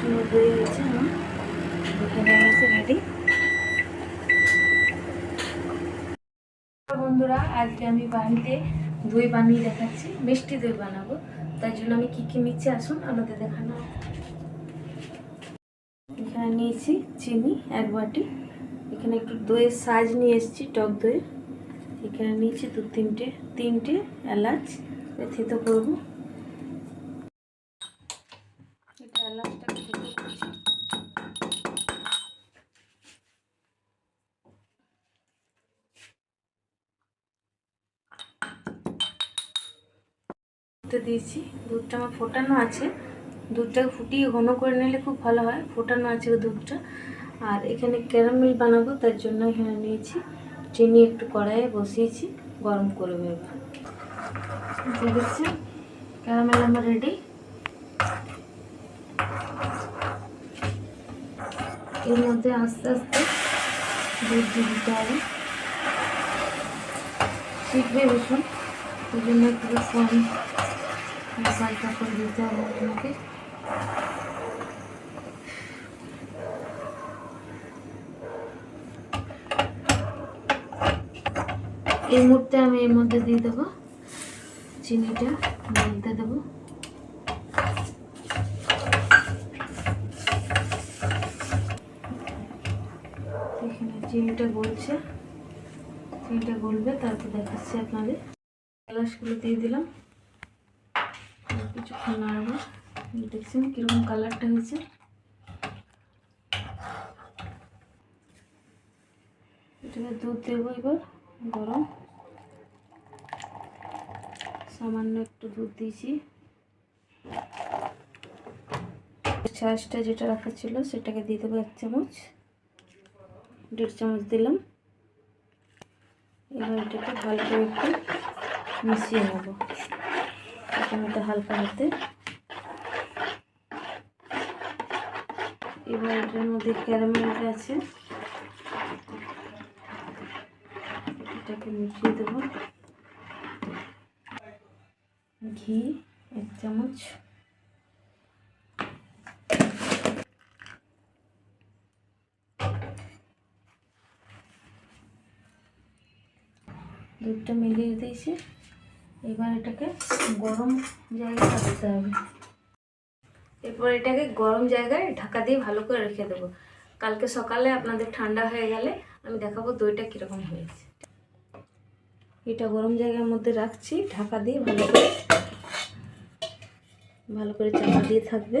সুন্দর দই হয়েছে। আমার দুধটা হয়ে গেছে রেডি। বন্ধুরা, আজকে আমি বাড়িতে দই বানিয়ে দেখাচ্ছি। মিষ্টি দই বানাবো, তার জন্য আমি কী কী নিচ্ছি আসুন আপনাদের দেখানো। এখানে নিয়েছি চিনি 1 বাটি। এখানে একটু দইয়ের সাইজ নিয়ে এসেছি, টক দই। এখানে নিয়েছি 3টে এলাচ, থেতো করবো। এটা এলাচটাকে থেতো করছি। দিয়েছি দুধটা আমার ফোটানো আছে। দুধটাকে ফুটিয়ে ঘন করে নিলে খুব ভালো হয়, ফোটানো আছে দুধটা। আর এখানে ক্যারামেল বানাবো, তার জন্য এখানে নিয়েছি চিনি, একটু কড়াইয়ে বসিয়েছি, গরম করবো। এবার দেখছি ক্যারামেল আমার রেডি। এর মধ্যে আস্তে আস্তে দুধ দিয়ে দিতে হবে, শিখবে ভীষণ, ওই জন্য একটু হালকা করে দিতে হবে আপনাকে। এই মুহূর্তে আমি এর মধ্যে দিয়ে দেবো চিনিটা, গলতে দেবো। এখানে চিনিটা গলছে, চিনিটা গলবে, তারপর দেখাচ্ছি আপনাদের। গ্লাসগুলো দিয়ে দিলাম, কিছুক্ষণ নাড়বো। দেখছেন কিরকম কালারটা হয়েছে। এটাকে দুধ দেবো এবার গরম, সামান্য একটু দুধ দিয়েছি। ছাঁচটা যেটা রাখা ছিল সেটাকে দিয়ে দেবো 1 চামচ, 1.5 চামচ দিলাম। এবার এটাকে ভালো করে একটু মিশিয়ে নেব, এখন এটা হালকা হাতে। এবার এটার মধ্যে ক্যারামেলটা আছে, এটাকে মিশিয়ে দেবো। ঘি 1 চামচ, দুধটা মিলিয়ে দিয়েছি। এবার এটাকে গরম জায়গায় রাখতে হবে। এরপর এটাকে গরম জায়গায় ঢাকা দিয়ে ভালো করে রেখে দেবো। কালকে সকালে আপনাদের ঠান্ডা হয়ে গেলে আমি দেখাবো দইটা কীরকম হয়েছে। এটা গরম জায়গার মধ্যে রাখছি, ঢাকা দিয়ে ভালো করে চাপা দিয়ে থাকবে।